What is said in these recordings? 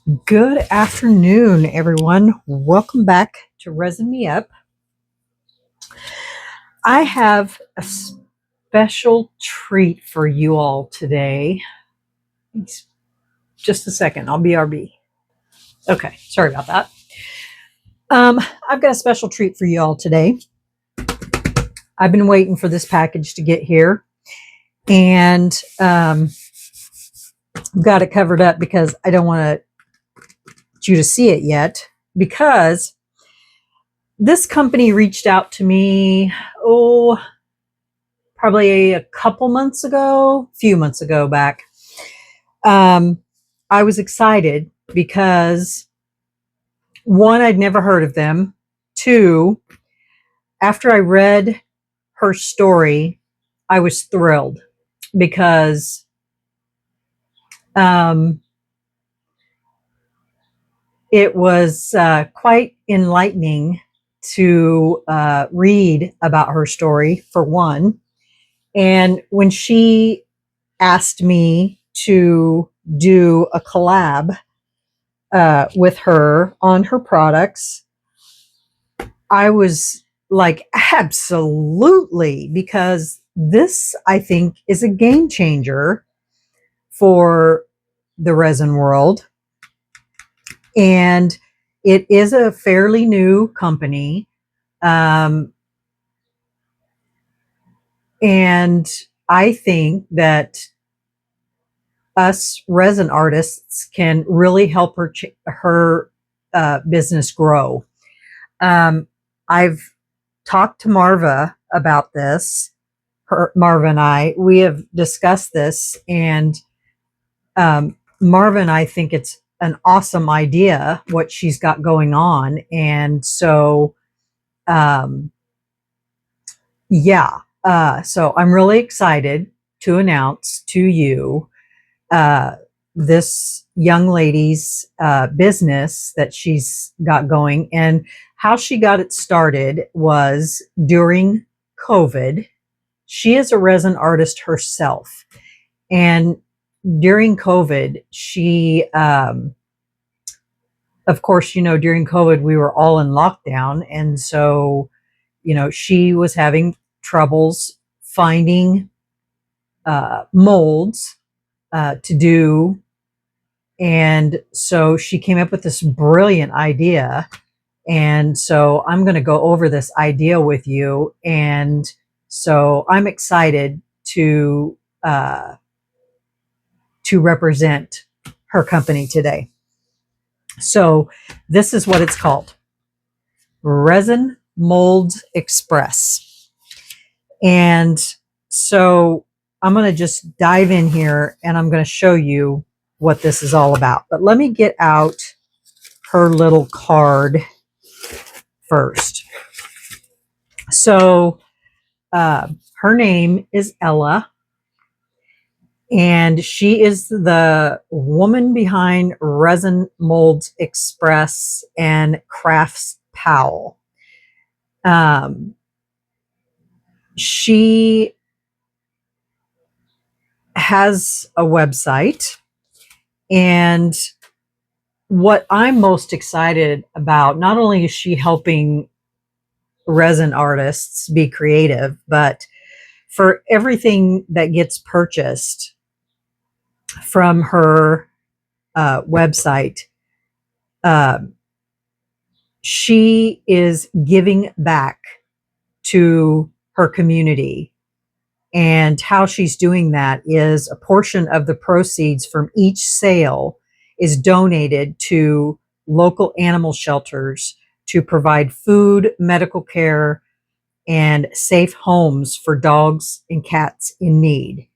Good afternoon, everyone. Welcome back to Resin Me Up. I have a special treat for you all today. Just a second, I'll BRB. Okay, sorry about that. I've got a special treat for you all today. I've been waiting for this package to get here, and I've got it covered up because I don't want you to see it yet, because this company reached out to me, probably a few months ago back. I was excited because, one, I'd never heard of them. Two, after I read her story, I was thrilled because it was quite enlightening to read about her story, for one. And when she asked me to do a collab with her on her products, I was like, absolutely, because this, I think, is a game changer for the resin world. And it is a fairly new company. And I think that us resin artists can really help her business grow. I've talked to Marva about this. Marva and we have discussed this, and Marva and I think it's an awesome idea what she's got going on. And so, yeah. So I'm really excited to announce to you this young lady's business that she's got going. And how she got it started was during COVID. She is a resin artist herself. And during COVID, she, of course, during COVID, we were all in lockdown. And so, she was having troubles finding molds to do. And so she came up with this brilliant idea. And so I'm going to go over this idea with you. And so I'm excited to represent her company today. So this is what it's called: Resin Molds Express. And so I'm going to just dive in here and I'm going to show you what this is all about. But let me get out her little card first. So her name is Ella, and she is the woman behind Resin Molds Express and Crafts Powell. She has a website, and what I'm most excited about, not only is she helping resin artists be creative, but for everything that gets purchased from her website, she is giving back to her community. And how she's doing that is a portion of the proceeds from each sale is donated to local animal shelters to provide food, medical care, and safe homes for dogs and cats in need.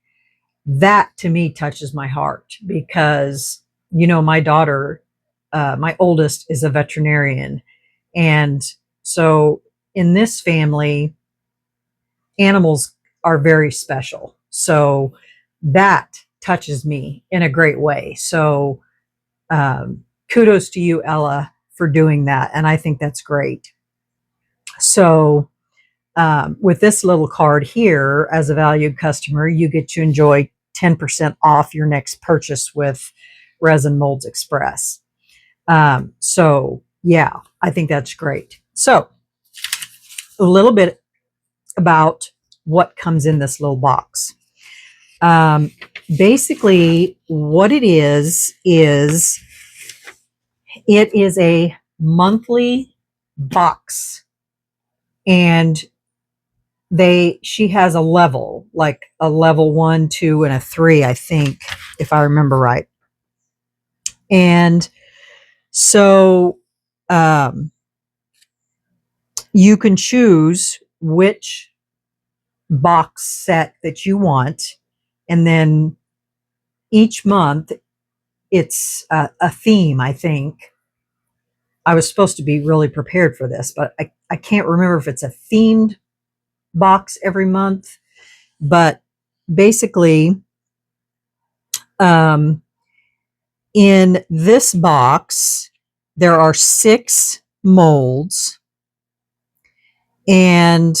That to me touches my heart because, my daughter, my oldest, is a veterinarian. And so in this family, animals are very special. So that touches me in a great way. So kudos to you, Ella, for doing that. And I think that's great. So with this little card here, as a valued customer, you get to enjoy 10% off your next purchase with Resin Molds Express. So yeah, I think that's great. So a little bit about what comes in this little box. Basically what it is it is a monthly box, and she has a level, like a level 1, 2, and a 3, I think, if I remember right. And so you can choose which box set that you want, and then each month it's a theme, I think. I was supposed to be really prepared for this, but I can't remember if it's a themed box every month. But basically, in this box, there are 6 molds, and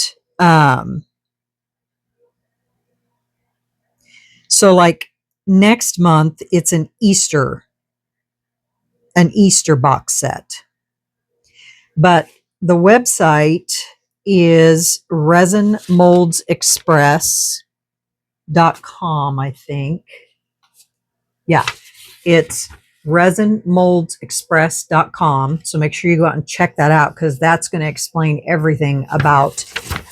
so like next month, it's an Easter box set. But the website is resinmoldsexpress.com, I think. Yeah, it's resinmoldsexpress.com. So make sure you go out and check that out, because that's going to explain everything about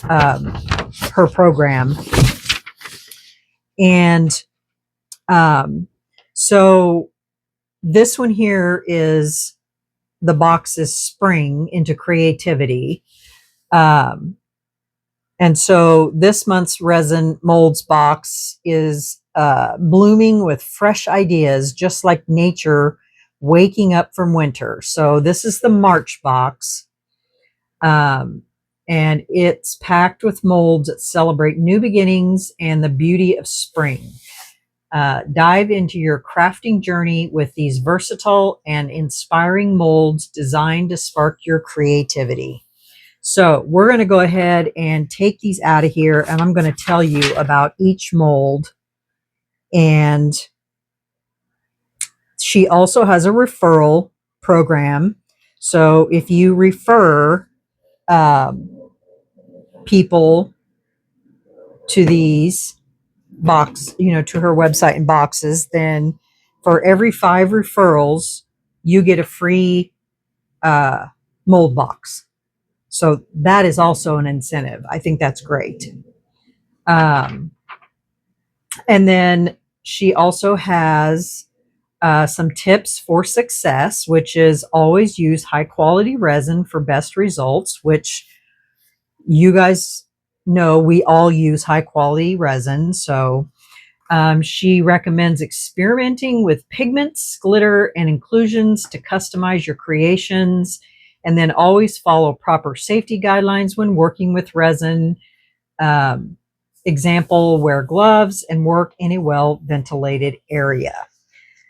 her program. And so this one here is the box is Spring into Creativity. And so this month's Resin Molds box is blooming with fresh ideas, just like nature waking up from winter. So this is the March box. And it's packed with molds that celebrate new beginnings and the beauty of spring. Dive into your crafting journey with these versatile and inspiring molds designed to spark your creativity. So we're going to go ahead and take these out of here, and I'm going to tell you about each mold. And she also has a referral program. So if you refer people to these to her website and boxes, then for every 5 referrals, you get a free mold box. So that is also an incentive. I think that's great. And then she also has some tips for success, which is always use high quality resin for best results, which you guys know we all use high quality resin. So she recommends experimenting with pigments, glitter, and inclusions to customize your creations, and then always follow proper safety guidelines when working with resin. Example, wear gloves and work in a well-ventilated area.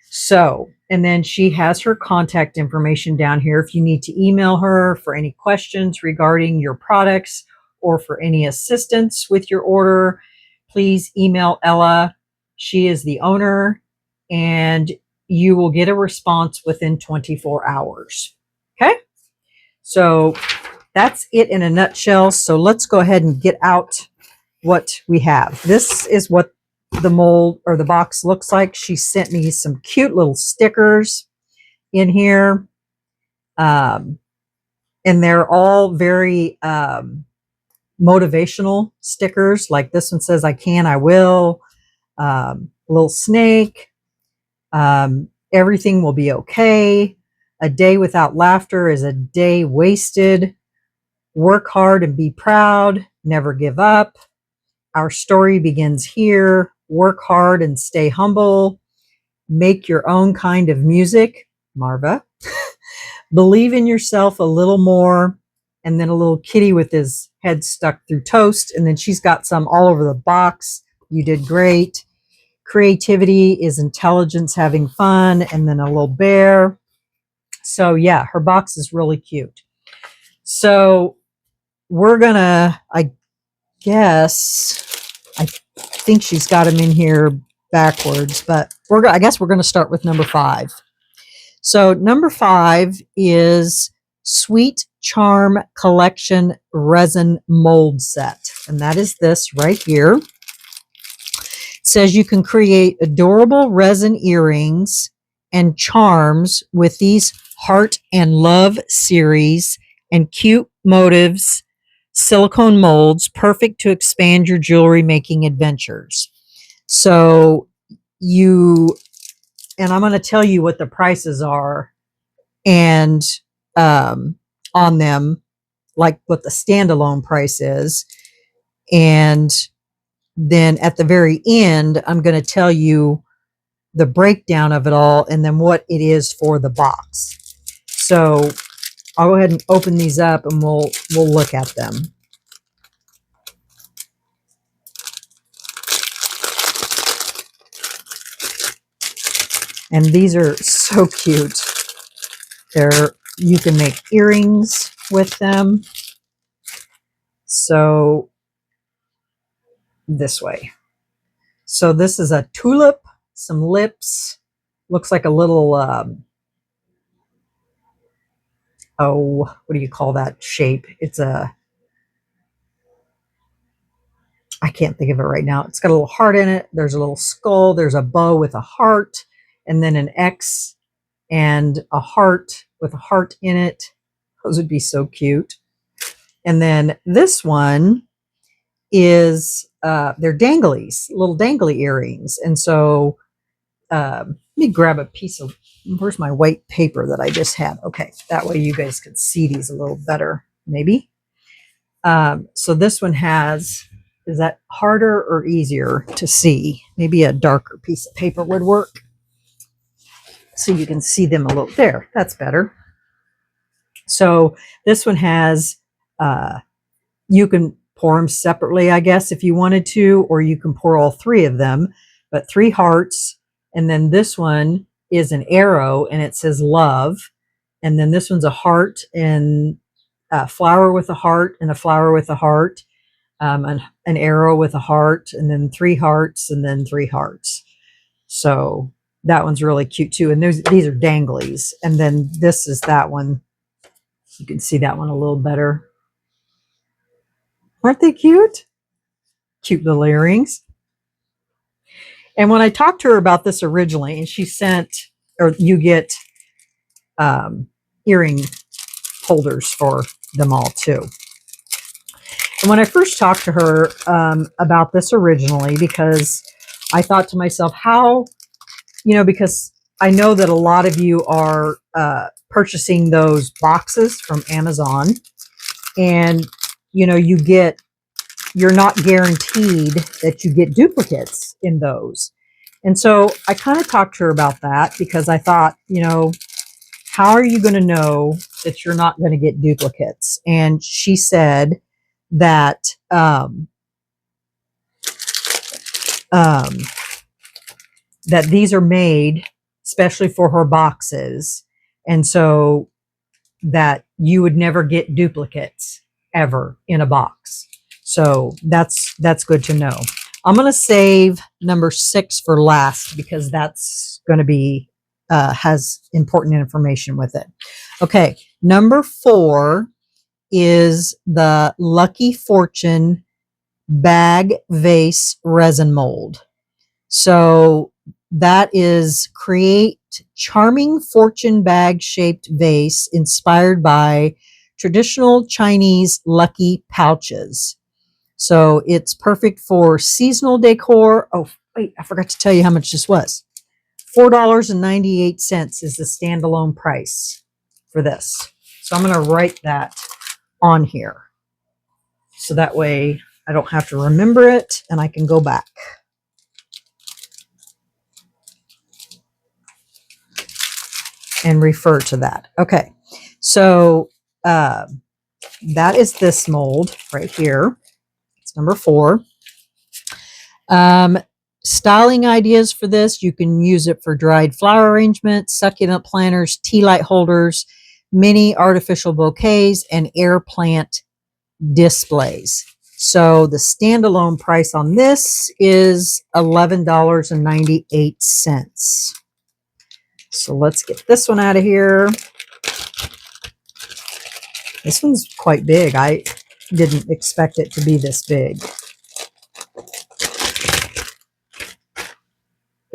So, and then she has her contact information down here if you need to email her for any questions regarding your products or for any assistance with your order. Please email Ella. She is the owner, and you will get a response within 24 hours. Okay? So that's it in a nutshell. So let's go ahead and get out what we have. This is what the mold or the box looks like. She sent me some cute little stickers in here. And they're all very motivational stickers. Like this one says, I can, I will. Little snake. Everything will be okay. A day without laughter is a day wasted. Work hard and be proud. Never give up. Our story begins here. Work hard and stay humble. Make your own kind of music. Marva. Believe in yourself a little more. And then a little kitty with his head stuck through toast. And then she's got some all over the box. You did great. Creativity is intelligence, having fun. And then a little bear. So yeah, her box is really cute. So we're gonna, I think she's got them in here backwards, but I guess we're going to start with number 5. So number 5 is Sweet Charm Collection Resin Mold Set. And that is this right here. It says you can create adorable resin earrings and charms with these Heart and Love series and cute motives, silicone molds, perfect to expand your jewelry making adventures. So and I'm going to tell you what the prices are and on them, like what the standalone price is. And then at the very end, I'm going to tell you the breakdown of it all and then what it is for the box. So I'll go ahead and open these up and we'll look at them. And these are so cute. You can make earrings with them. So this way. So this is a tulip, some lips, looks like a little, what do you call that shape? It's I can't think of it right now. It's got a little heart in it. There's a little skull. There's a bow with a heart and then an X and a heart with a heart in it. Those would be so cute. And then this one is, they're danglies, little dangly earrings. And so let me grab a piece of, where's my white paper that I just had? Okay, that way you guys could see these a little better, maybe. So this one has, is that harder or easier to see? Maybe a darker piece of paper would work. So you can see them a little, there, that's better. So this one has, you can pour them separately, I guess, if you wanted to, or you can pour all 3 of them, but 3 hearts. And then this one is an arrow and it says love. And then this one's a heart and a flower with a heart and a flower with a heart, an arrow with a heart, and then 3 hearts and then 3 hearts. So that one's really cute too. And these are danglies. And then this is that one. You can see that one a little better. Aren't they cute? Cute little earrings. And when I talked to her about this originally, and she sent, or you get earring holders for them all too. And when I first talked to her about this originally, because I thought to myself, how, because I know that a lot of you are purchasing those boxes from Amazon, and you're not guaranteed that you get duplicates in those. And so I kind of talked to her about that because I thought, how are you going to know that you're not going to get duplicates? And she said that that these are made especially for her boxes, and so that you would never get duplicates ever in a box. So that's good to know. I'm going to save number 6 for last because that's going to be has important information with it. Okay, number 4 is the Lucky Fortune bag vase resin mold. So that is create charming fortune bag shaped vase inspired by traditional Chinese lucky pouches. So it's perfect for seasonal decor. Oh, wait, I forgot to tell you how much this was. $4.98 is the standalone price for this. So I'm going to write that on here. So that way I don't have to remember it and I can go back. And refer to that. Okay. So that is this mold right here. It's number 4. Styling ideas for this. You can use it for dried flower arrangements, succulent planters, tea light holders, mini artificial bouquets, and air plant displays. So the standalone price on this is $11.98. So let's get this one out of here. This one's quite big. I didn't expect it to be this big.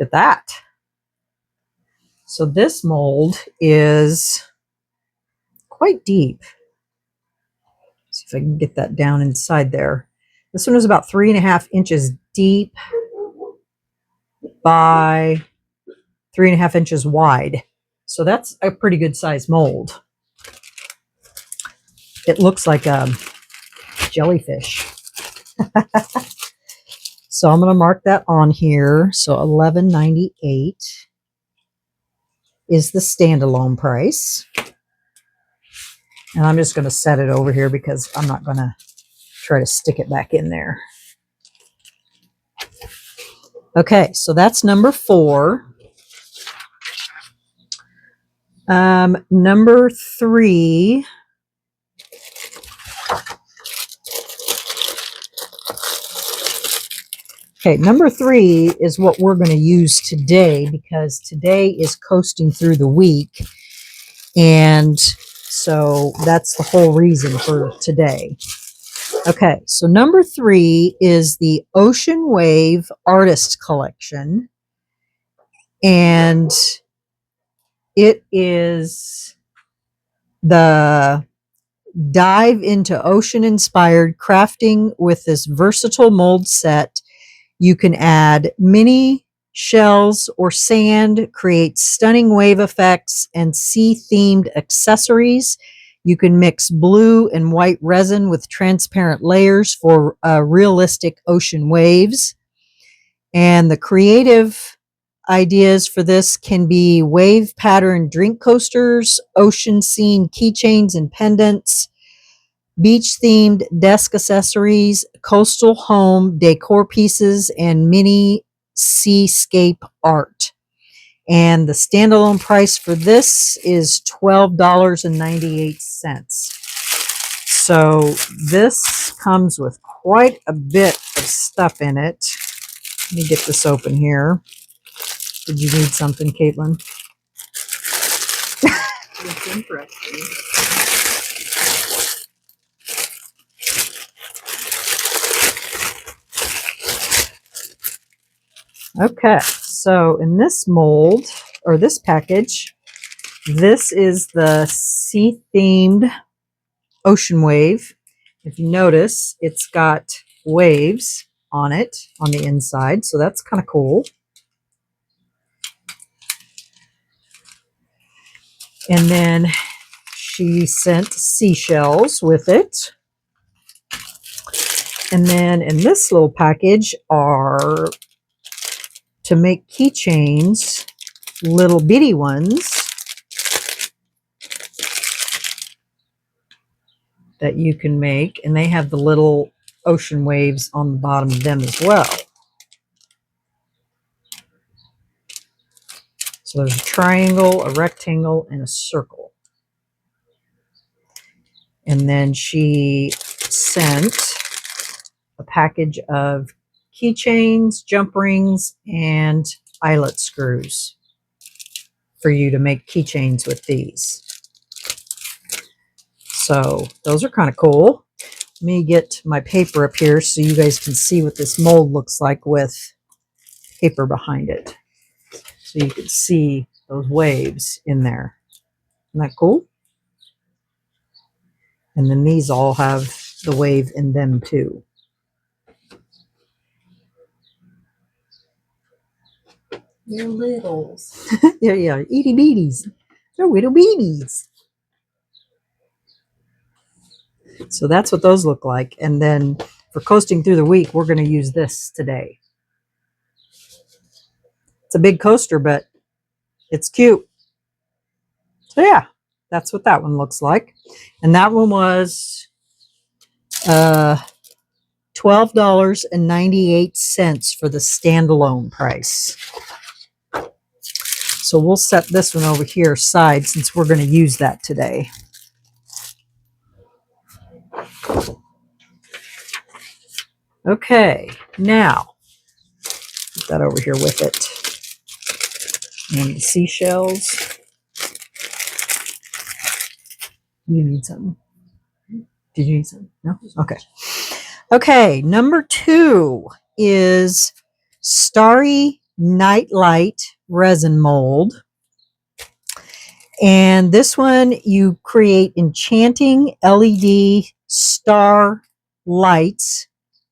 Look at that. So this mold is quite deep. See if I can get that down inside there. This one is about 3.5 inches deep by 3.5 inches wide. So that's a pretty good size mold. It looks like a jellyfish. So I'm going to mark that on here. So $11.98 is the standalone price. And I'm just going to set it over here because I'm not going to try to stick it back in there. Okay, so that's number 4. Number 3. Okay, number 3 is what we're going to use today because today is coasting through the week. And so that's the whole reason for today. Okay, so number 3 is the Ocean Wave Artist Collection. And it is the dive into ocean-inspired crafting with this versatile mold set. You can add mini shells or sand, create stunning wave effects and sea-themed accessories. You can mix blue and white resin with transparent layers for realistic ocean waves. And the creative ideas for this can be wave pattern drink coasters, ocean scene keychains and pendants, beach themed desk accessories, coastal home decor pieces, and mini seascape art. And the standalone price for this is $12.98. So this comes with quite a bit of stuff in it. Let me get this open here. Did you need something, Caitlin? It's interesting. Okay, so in this mold, or this package, this is the sea-themed ocean wave. If you notice, it's got waves on it on the inside, so that's kind of cool. And then she sent seashells with it. And then in this little package are to make keychains, little bitty ones that you can make, and they have the little ocean waves on the bottom of them as well. So there's a triangle, a rectangle, and a circle. And then she sent a package of keychains, jump rings, and eyelet screws for you to make keychains with these. So those are kind of cool. Let me get my paper up here so you guys can see what this mold looks like with paper behind it. So you can see those waves in there. Isn't that cool? And then these all have the wave in them too. They're littles. Yeah, itty bitties. They're little babies. So that's what those look like. And then for coasting through the week, we're going to use this today. It's a big coaster, but it's cute. So yeah, that's what that one looks like. And that one was $12.98 for the standalone price. So we'll set this one over here aside since we're going to use that today. Okay, now put that over here with it. And the seashells. You need some. Did you need some? No? Okay. Okay, number 2 is Starry Nightlight Resin Mold. And this one, you create enchanting LED star lights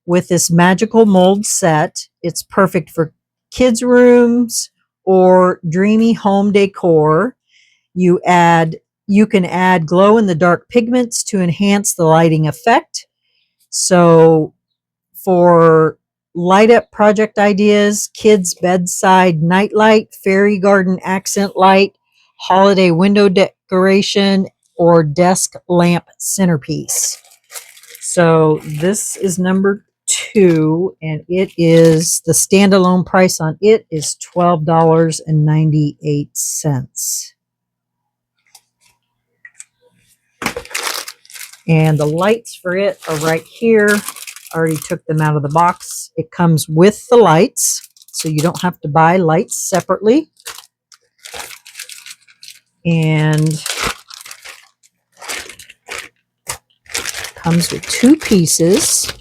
with this magical mold set. It's perfect for kids' rooms or dreamy home decor. You can add glow in the dark pigments to enhance the lighting effect. So for light up project ideas, kids bedside nightlight, fairy garden accent light, holiday window decoration, or desk lamp centerpiece. So this is number 2, and it is the standalone price on it is $12.98. And the lights for it are right here. I already took them out of the box. It comes with the lights, so you don't have to buy lights separately. And comes with 2 pieces.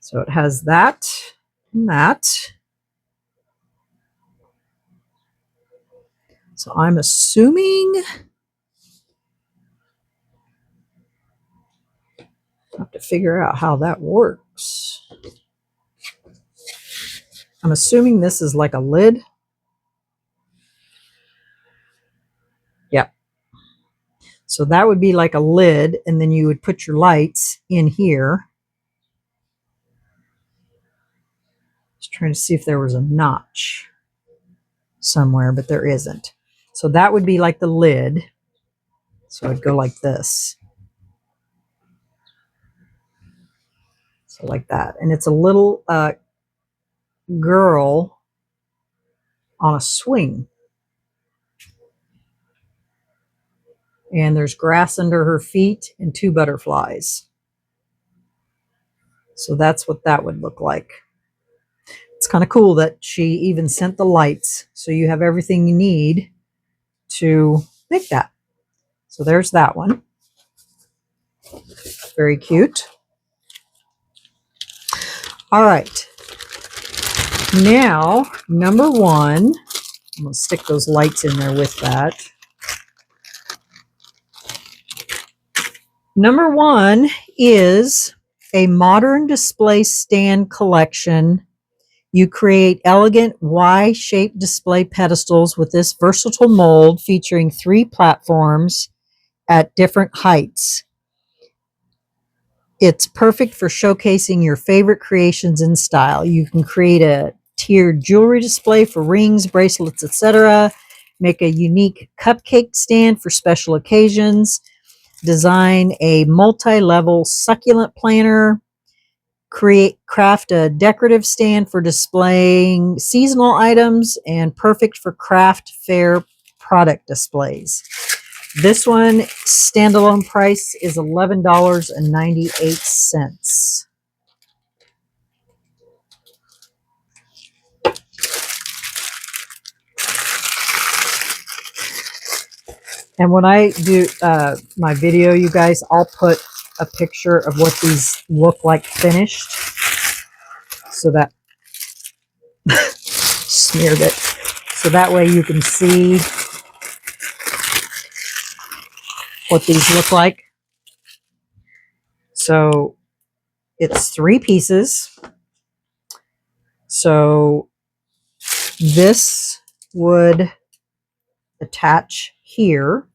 So it has that and that. So I'm assuming I have to figure out how that works. I'm assuming this is like a lid. Yep. So that would be like a lid, and then you would put your lights in here. Just trying to see if there was a notch somewhere, but there isn't. So that would be like the lid. So it'd go like this. So like that. And it's a little girl on a swing. And there's grass under her feet and 2 butterflies. So that's what that would look like. It's kind of cool that she even sent the lights, so you have everything you need to make that. So there's that one. Very cute. All right. Now, number 1, I'm going to stick those lights in there with that. Number 1 is a modern display stand collection. You create elegant Y-shaped display pedestals with this versatile mold featuring 3 platforms at different heights. It's perfect for showcasing your favorite creations in style. You can create a tiered jewelry display for rings, bracelets, etc. Make a unique cupcake stand for special occasions. Design a multi-level succulent planter. Craft a decorative stand for displaying seasonal items, and perfect for craft fair product displays. This one, standalone price is $11.98. And when I do my video, you guys, I'll put a picture of what these look like finished, so that smeared it. So that way you can see what these look like. So it's 3 pieces. So this would attach here,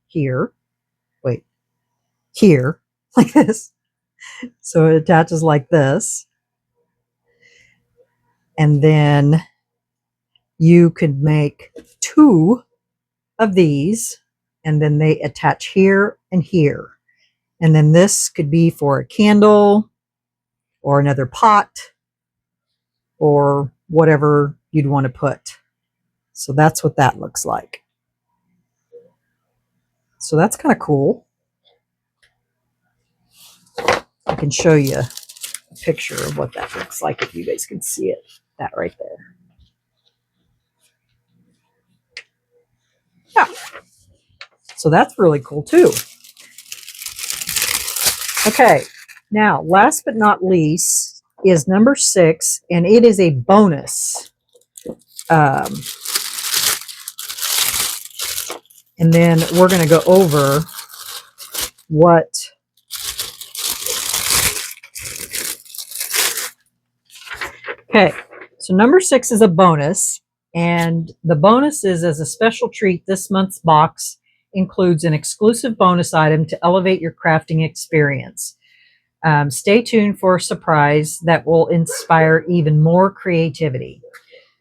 here, like this. So it attaches like this. And then you could make 2 of these, and then they attach here and here. And then this could be for a candle or another pot or whatever you'd want to put. So that's what that looks like. So that's kind of cool. I can show you a picture of what that looks like if you guys can see it. That right there. Yeah. So that's really cool too. Okay. Now, last but not least is number 6, and it is a bonus. And then we're going to go over what okay. So number 6 is a bonus, and the bonus is as a special treat. This month's box includes an exclusive bonus item to elevate your crafting experience. Stay tuned for a surprise that will inspire even more creativity.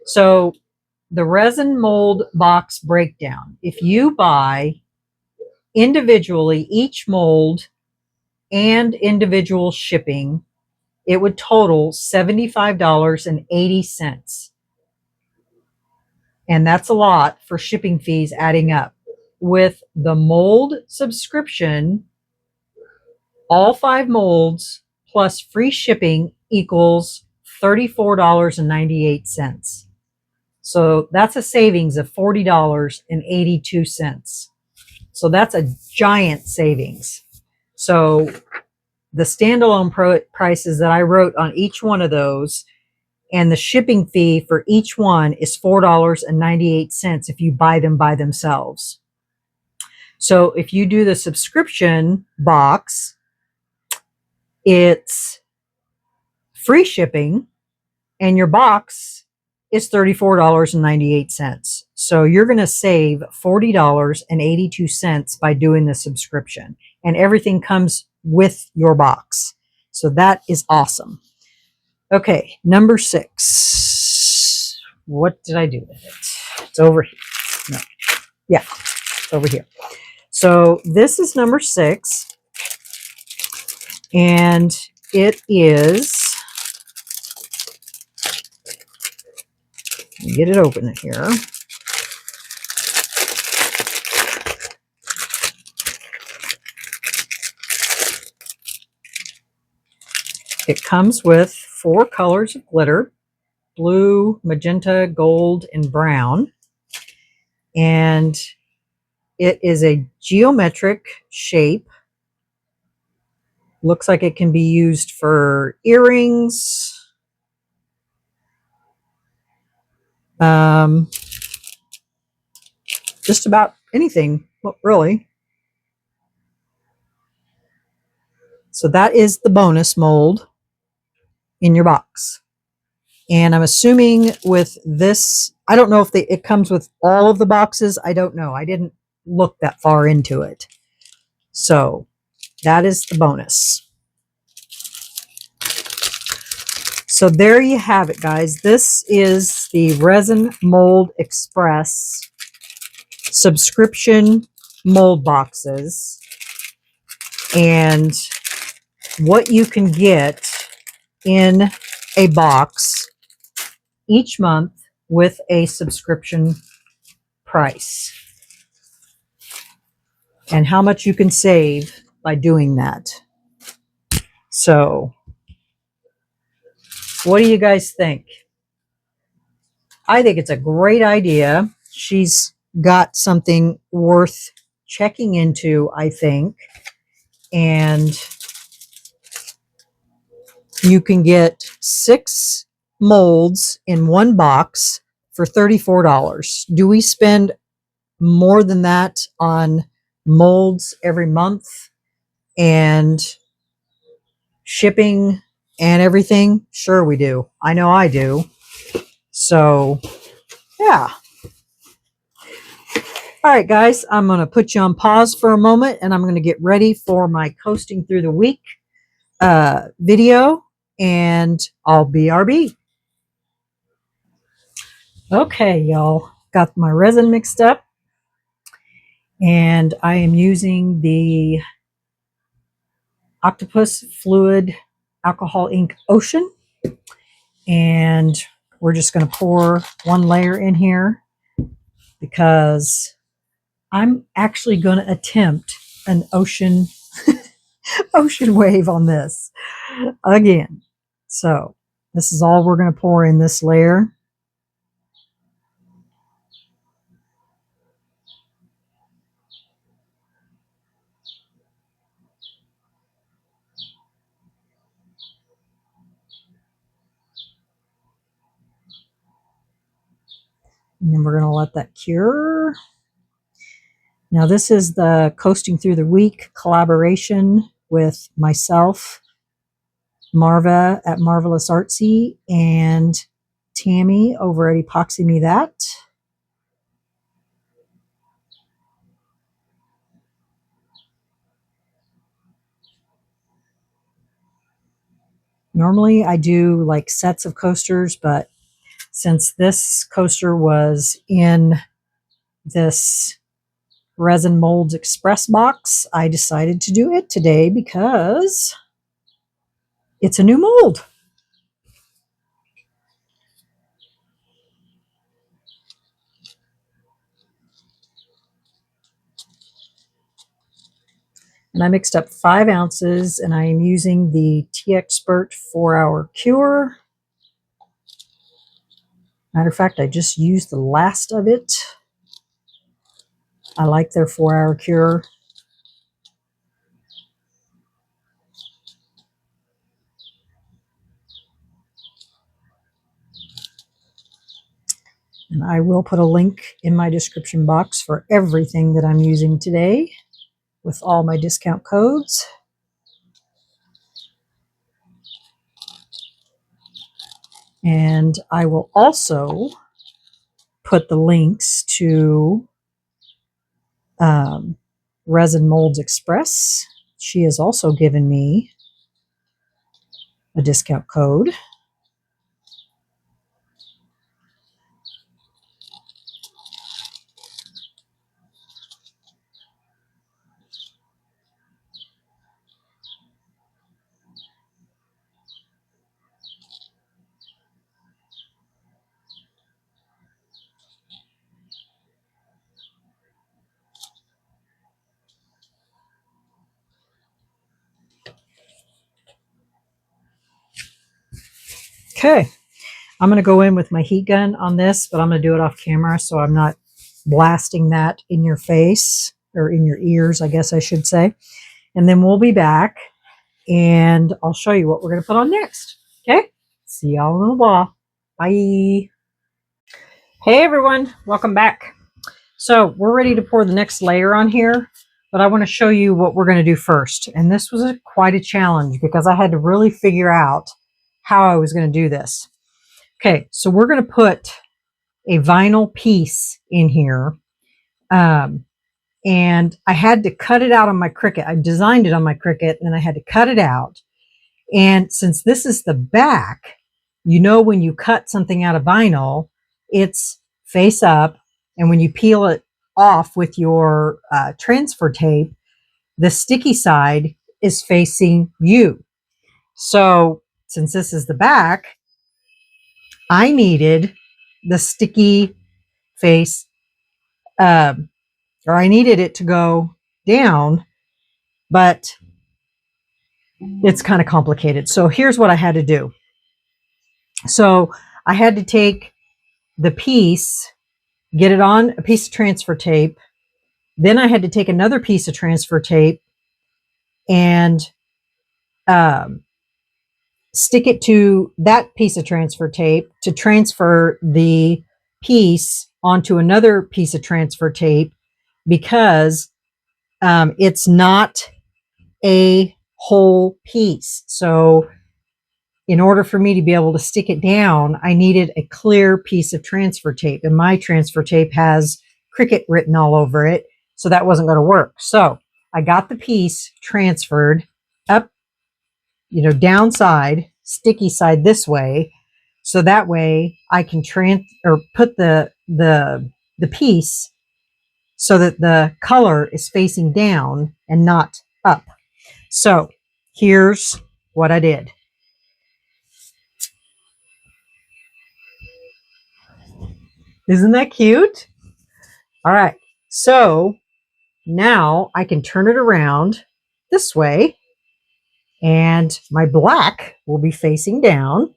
So the resin mold box breakdown. If you buy individually each mold and individual shipping, it would total $75.80. And that's a lot for shipping fees adding up. With the mold subscription, all 5 molds plus free shipping equals $34.98. So that's a savings of $40.82. So that's a giant savings. So the standalone prices that I wrote on each one of those, and the shipping fee for each one is $4.98 if you buy them by themselves. So if you do the subscription box, it's free shipping, and your box is $34.98. So you're going to save $40.82 by doing the subscription, and everything comes with your box. So that is awesome. Okay, number 6. What did I do with it? It's over here. No. Yeah, it's over here. So this is number 6. And it is, let me get it open here. It comes with 4 colors of glitter: blue, magenta, gold, and brown. And it is a geometric shape. Looks like it can be used for earrings. Just about anything, well, really. So that is the bonus mold in your box. And I'm assuming with this, I don't know if it comes with all of the boxes. I don't know. I didn't look that far into it. So that is the bonus. So there you have it, guys. This is the Resin Mold Express subscription mold boxes, and what you can get in a box each month with a subscription price, and how much you can save by doing that. So what do you guys think? I think it's a great idea. She's got something worth checking into, I think. And you can get 6 molds in one box for $34. Do we spend more than that on molds every month and shipping and everything? Sure we do. I know I do. So, yeah. All right, guys, I'm going to put you on pause for a moment, and I'm going to get ready for my coasting through the week video, and I'll BRB. Okay, y'all, got my resin mixed up, and I am using the Octopus Fluid Alcohol Ink Ocean, and we're just going to pour one layer in here because I'm actually going to attempt an ocean ocean wave on this again. So this is all we're going to pour in this layer. And then we're going to let that cure. Now this is the Coasting Through the Week collaboration with myself, Marva at Marvelous Artsy, and Tammy over at Epoxy Me That. Normally I do like sets of coasters, but since this coaster was in this Resin Molds Express box, I decided to do it today because it's a new mold. And I mixed up 5 ounces, and I am using the TEEXPERT 4-hour cure. Matter of fact, I just used the last of it. I like their 4-hour cure. And I will put a link in my description box for everything that I'm using today with all my discount codes. And I will also put the links to Resin Molds Express. She has also given me a discount code. Okay, I'm going to go in with my heat gun on this, but I'm going to do it off camera so I'm not blasting that in your face, or in your ears, I guess I should say. And then we'll be back and I'll show you what we're going to put on next. Okay, see y'all in a while. Bye. Hey everyone, welcome back. So we're ready to pour the next layer on here, but I want to show you what we're going to do first. And this was quite a challenge because I had to really figure out how I was going to do this. Okay, so we're going to put a vinyl piece in here. And I had to cut it out on my Cricut. I designed it on my Cricut and I had to cut it out. And since this is the back, you know, when you cut something out of vinyl, it's face up. And when you peel it off with your transfer tape, the sticky side is facing you. So since this is the back, I needed the sticky face, or I needed it to go down, but it's kind of complicated. So here's what I had to do. So I had to take the piece, get it on a piece of transfer tape. Then I had to take another piece of transfer tape and stick it to that piece of transfer tape to transfer the piece onto another piece of transfer tape, because it's not a whole piece. So in order for me to be able to stick it down, I needed a clear piece of transfer tape, and my transfer tape has Cricut written all over it, so that wasn't going to work. So I got the piece transferred up, you know, downside, sticky side this way, so that way I can put the piece so that the color is facing down and not up. So here's what I did. Isn't that cute? All right. So now I can turn it around this way. And my black will be facing down.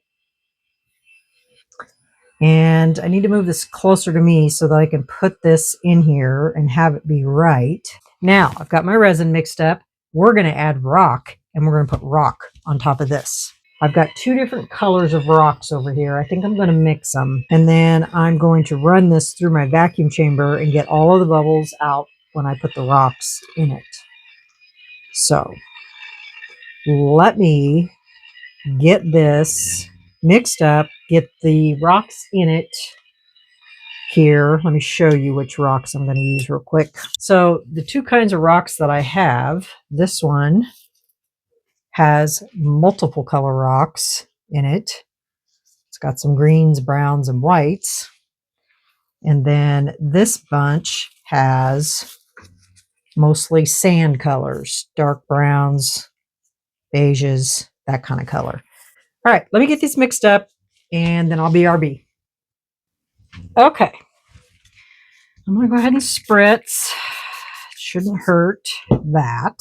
And I need to move this closer to me so that I can put this in here and have it be right. Now I've got my resin mixed up. We're going to add rock, and we're going to put rock on top of this. I've got two different colors of rocks over here. I think I'm going to mix them. And then I'm going to run this through my vacuum chamber and get all of the bubbles out when I put the rocks in it. So let me get this mixed up, get the rocks in it here. Let me show you which rocks I'm going to use real quick. So the two kinds of rocks that I have, this one has multiple color rocks in it. It's got some greens, browns, and whites. And then this bunch has mostly sand colors, dark browns, beiges, that kind of color. All right, let me get these mixed up and then I'll BRB. Okay. I'm going to go ahead and spritz. Shouldn't hurt that.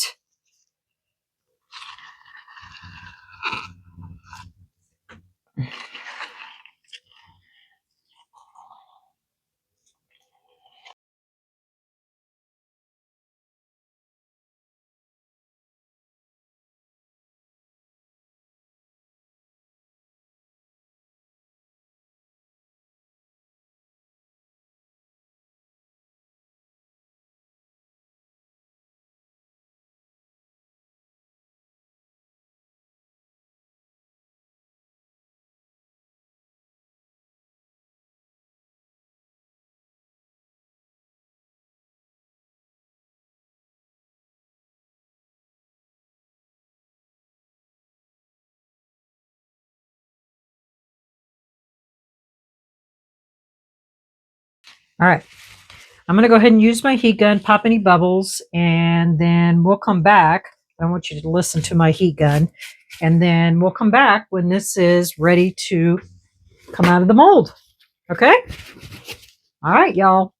All right. I'm going to go ahead and use my heat gun, pop any bubbles, and then we'll come back. I want you to listen to my heat gun. And then we'll come back when this is ready to come out of the mold. Okay? All right, y'all.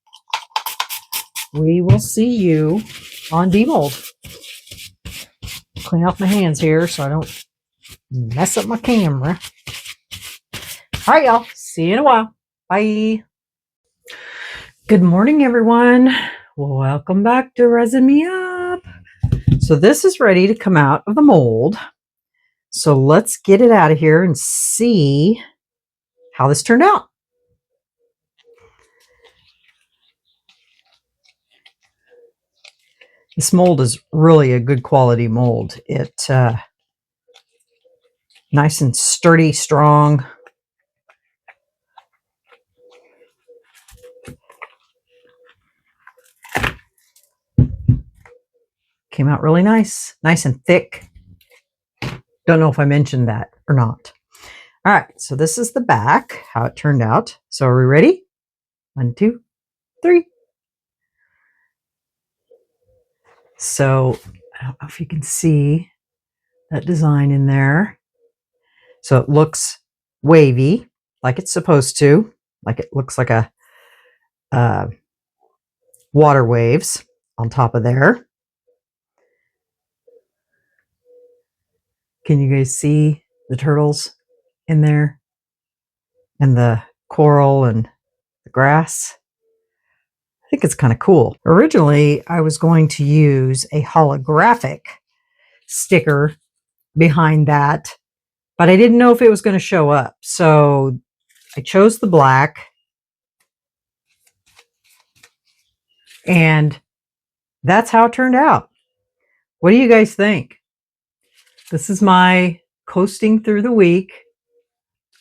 We will see you on demold. Clean off my hands here so I don't mess up my camera. All right, y'all. See you in a while. Bye. Good morning, everyone. Welcome back to Resin Me Up. So this is ready to come out of the mold. So let's get it out of here and see how this turned out. This mold is really a good quality mold. It's nice and sturdy, strong. Came out really nice and thick. Don't know if I mentioned that or not. All right, so this is the back, how it turned out. So are we ready? 1, 2, 3. So I don't know if you can see that design in there. So it looks wavy, like it's supposed to, like it looks like a water waves on top of there. Can you guys see the turtles in there? And the coral and the grass? I think it's kind of cool. Originally, I was going to use a holographic sticker behind that, but I didn't know if it was going to show up. So I chose the black. And that's how it turned out. What do you guys think? This is my coasting through the week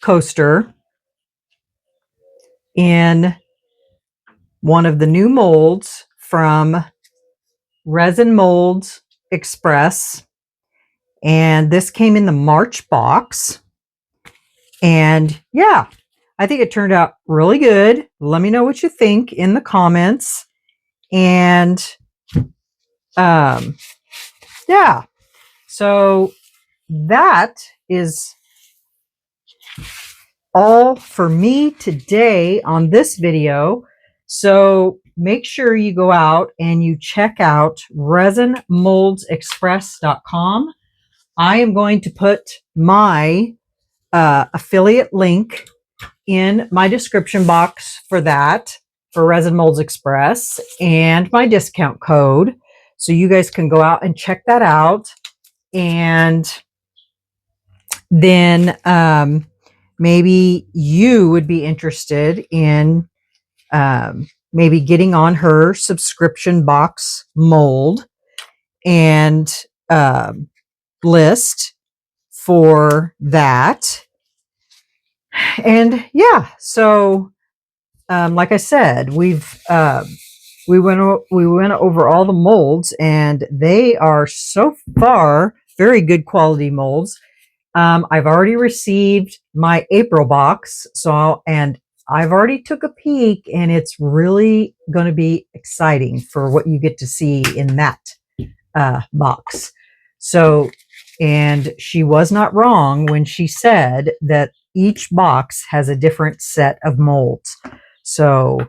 coaster in one of the new molds from Resin Molds Express. And this came in the March box. And yeah, I think it turned out really good. Let me know what you think in the comments. And yeah, so that is all for me today on this video. So make sure you go out and you check out resinmoldsexpress.com I am going to put my affiliate link in my description box for that, for Resin Molds Express, and my discount code. So you guys can go out and check that out. And then maybe you would be interested in maybe getting on her subscription box mold and list for that. And yeah, so like I said, we went over all the molds, and they are so far very good quality molds. I've already received my April box, and I've already took a peek, and it's really going to be exciting for what you get to see in that box. So, and she was not wrong when she said that each box has a different set of molds. So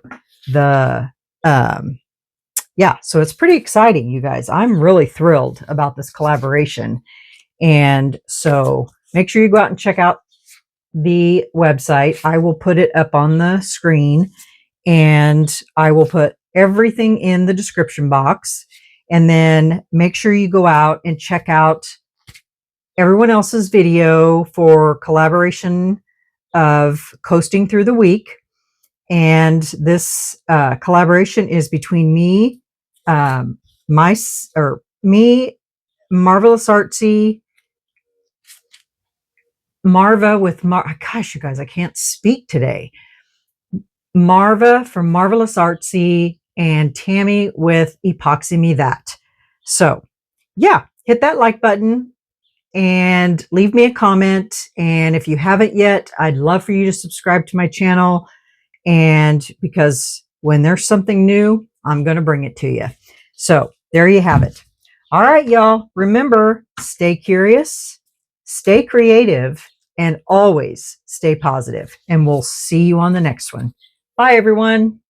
yeah, so it's pretty exciting, you guys. I'm really thrilled about this collaboration. And so make sure you go out and check out the website. I will put it up on the screen, and I will put everything in the description box. And then make sure you go out and check out everyone else's video for collaboration of Coasting Through the Week. And this collaboration is between me, Marvelous Artsy, Marva with gosh, you guys, I can't speak today. Marva from Marvelous Artsy, and Tammy with Epoxy Me That. So yeah, hit that like button and leave me a comment. And if you haven't yet, I'd love for you to subscribe to my channel. And because when there's something new, I'm going to bring it to you. So there you have it. All right, y'all. Remember, stay curious, stay creative, and always stay positive. And we'll see you on the next one. Bye, everyone.